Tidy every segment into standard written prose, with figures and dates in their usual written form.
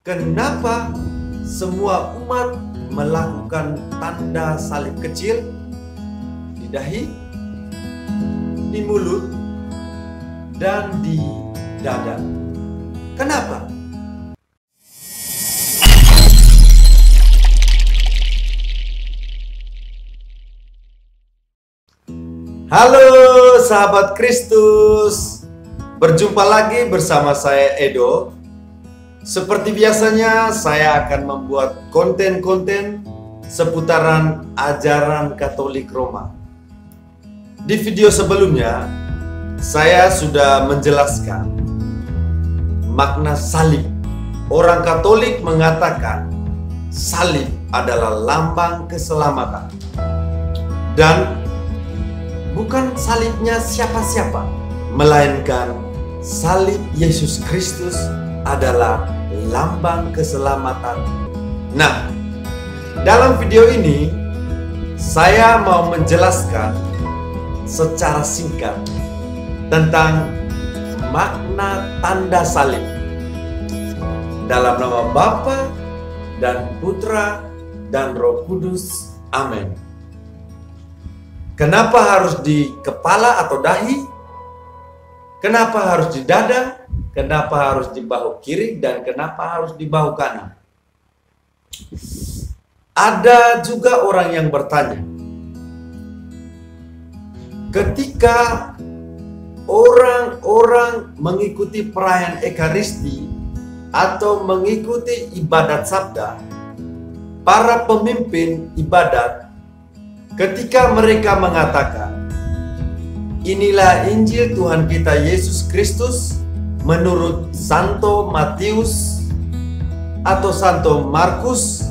Kenapa semua umat melakukan tanda salib kecil di dahi, di mulut, dan di dada? Kenapa? Halo sahabat Kristus, berjumpa lagi bersama saya Edo. Seperti biasanya, saya akan membuat konten-konten seputaran ajaran Katolik Roma. Di video sebelumnya, saya sudah menjelaskan makna salib. Orang Katolik mengatakan salib adalah lambang keselamatan. Dan bukan salibnya siapa-siapa, melainkan salib Yesus Kristus adalah lambang keselamatan. Nah, dalam video ini saya mau menjelaskan secara singkat tentang makna tanda salib dalam nama Bapa dan Putra dan Roh Kudus. Amin. Kenapa harus di kepala atau dahi? Kenapa harus di dada? Kenapa harus di bahu kiri? Dan kenapa harus di bahu kanan? Ada juga orang yang bertanya, ketika orang-orang mengikuti perayaan Ekaristi atau mengikuti ibadat sabda, para pemimpin ibadat ketika mereka mengatakan, inilah Injil Tuhan kita Yesus Kristus menurut Santo Matius atau Santo Markus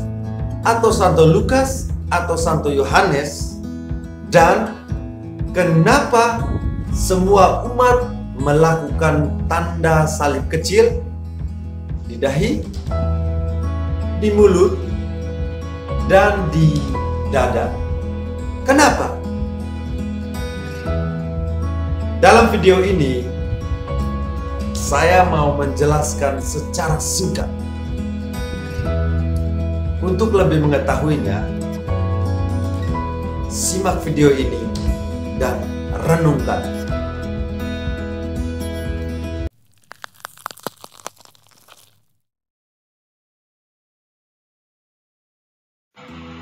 atau Santo Lukas atau Santo Yohanes, dan kenapa semua umat melakukan tanda salib kecil di dahi, di mulut, dan di dada? Kenapa? Dalam video ini saya mau menjelaskan secara singkat. Untuk lebih mengetahuinya, simak video ini dan renungkan.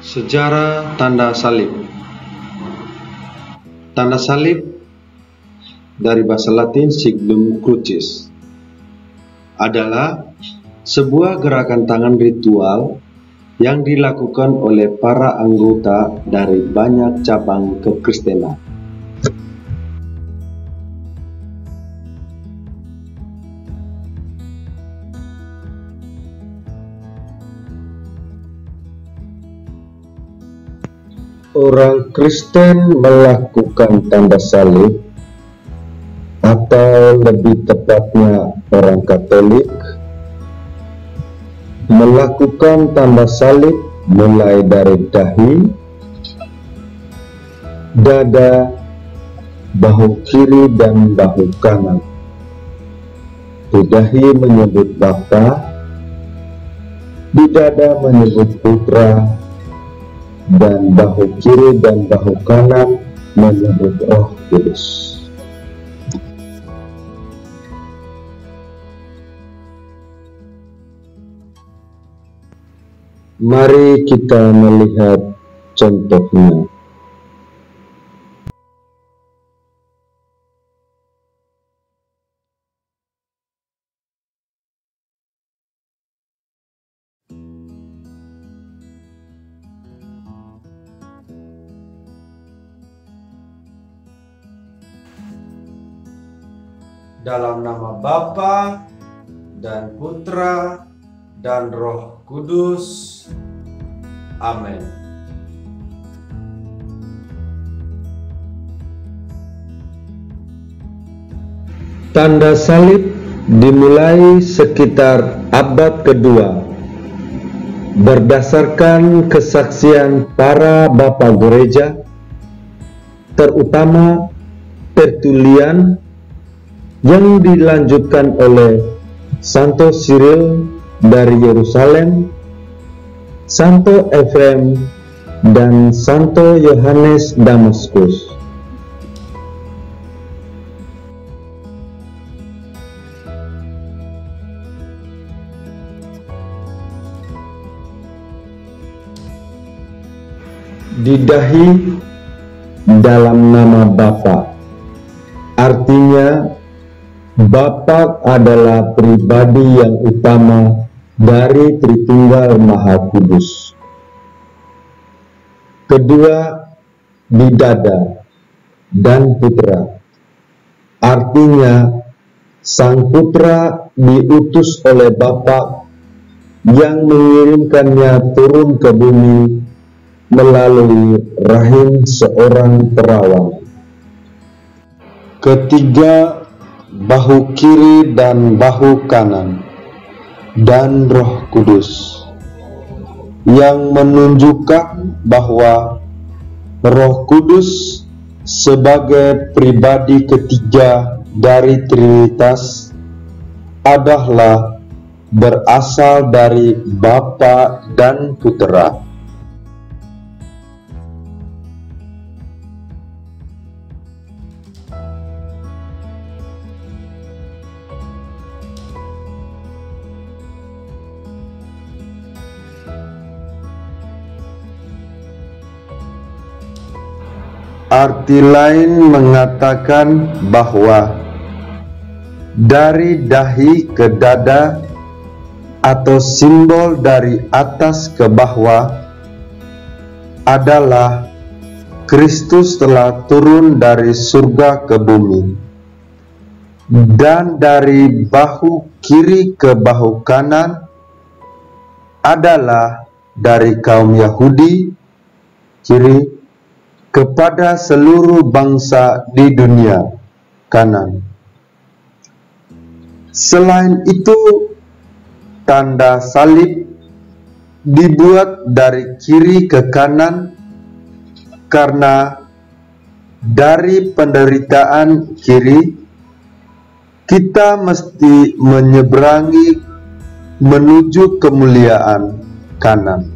Sejarah tanda salib. Tanda salib dari bahasa Latin signum crucis adalah sebuah gerakan tangan ritual yang dilakukan oleh para anggota dari banyak cabang kekristenan. Orang Kristen melakukan tanda salib, atau lebih tepatnya orang Katolik melakukan tanda salib mulai dari dahi, dada, bahu kiri dan bahu kanan. Di dahi menyebut Bapa, di dada menyebut Putra, dan bahu kiri dan bahu kanan menyebut Roh Kudus. Mari kita melihat contohnya. Dalam nama Bapa dan Putra dan Roh Kudus. Amin. Tanda salib dimulai sekitar abad kedua berdasarkan kesaksian para bapak gereja, terutama Tertullian, yang dilanjutkan oleh Santo Cyril dari Yerusalem, Santo Efrem dan Santo Yohanes Damaskus. Di dahi dalam nama Bapa, artinya Bapa adalah pribadi yang utama dari Tritunggal Maha Kudus. Kedua, di dada dan Putra, artinya Sang Putra diutus oleh Bapa yang mengirimkannya turun ke bumi melalui rahim seorang perawan. Ketiga, bahu kiri dan bahu kanan, dan Roh Kudus, yang menunjukkan bahwa Roh Kudus sebagai pribadi ketiga dari Trinitas adalah berasal dari Bapa dan Putra. Arti lain mengatakan bahwa dari dahi ke dada atau simbol dari atas ke bawah adalah Kristus telah turun dari surga ke bumi, dan dari bahu kiri ke bahu kanan adalah dari kaum Yahudi kiri kepada seluruh bangsa di dunia kanan. Selain itu, tanda salib dibuat dari kiri ke kanan karena dari penderitaan kiri kita mesti menyeberangi menuju kemuliaan kanan.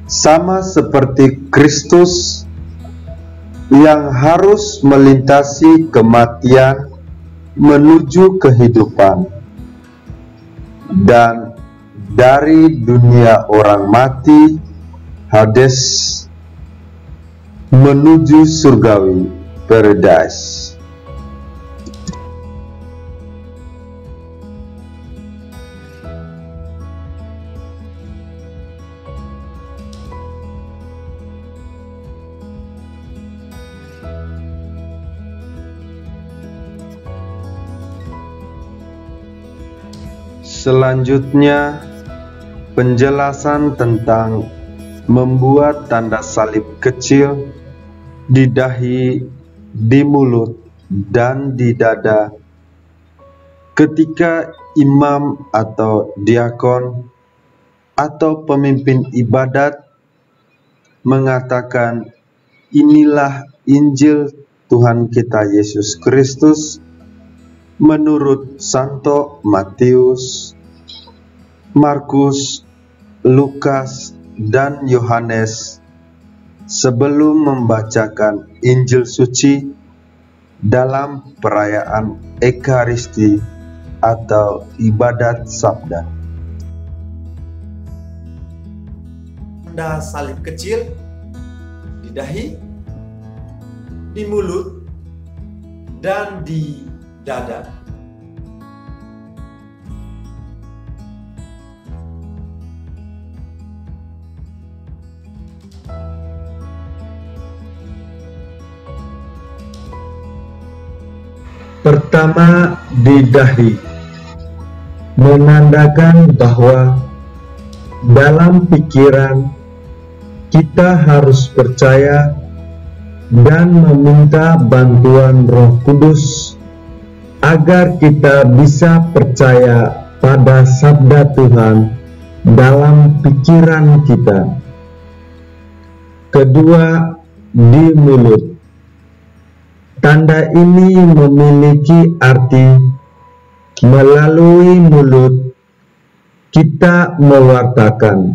Sama seperti Kristus yang harus melintasi kematian menuju kehidupan, dan dari dunia orang mati, Hades, menuju surgawi, paradise. Selanjutnya, penjelasan tentang membuat tanda salib kecil di dahi, di mulut, dan di dada ketika imam atau diakon atau pemimpin ibadat mengatakan, "Inilah Injil Tuhan kita Yesus Kristus menurut Santo Matius, Markus, Lukas, dan Yohanes," sebelum membacakan Injil suci dalam perayaan Ekaristi atau ibadat sabda. Tanda salib kecil di dahi, di mulut, dan di dada. Pertama, di dahi, menandakan bahwa dalam pikiran kita harus percaya dan meminta bantuan Roh Kudus agar kita bisa percaya pada sabda Tuhan dalam pikiran kita. Kedua, di mulut. Tanda ini memiliki arti melalui mulut kita mewartakan.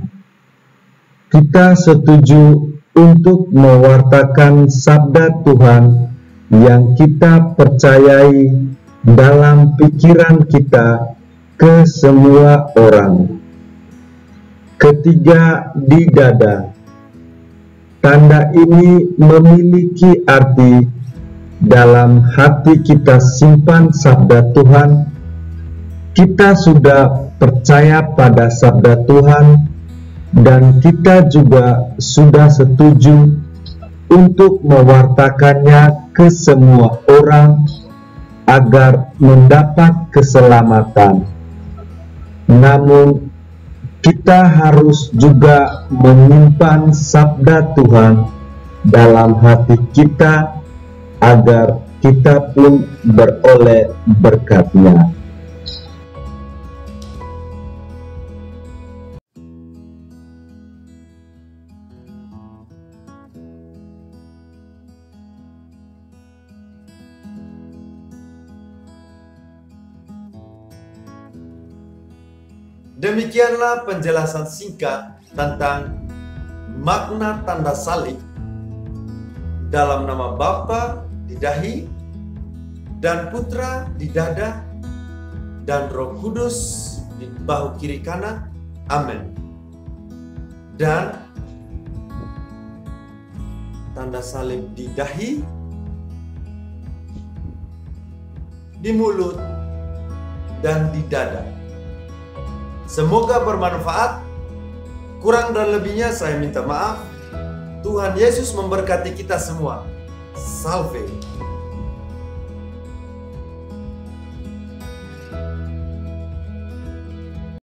Kita setuju untuk mewartakan sabda Tuhan yang kita percayai dalam pikiran kita ke semua orang. Ketiga, di dada. Tanda ini memiliki arti dalam hati kita simpan sabda Tuhan. Kita sudah percaya pada sabda Tuhan dan kita juga sudah setuju untuk mewartakannya ke semua orang agar mendapat keselamatan. Namun, kita harus juga menyimpan sabda Tuhan dalam hati kita agar kita pun beroleh berkat-Nya. Demikianlah penjelasan singkat tentang makna tanda salib dalam nama Bapa di dahi dan Putra di dada dan Roh Kudus di bahu kiri kanan. Amin. Dan tanda salib di dahi, di mulut, dan di dada. Semoga bermanfaat. Kurang dan lebihnya saya minta maaf. Tuhan Yesus memberkati kita semua. Salve.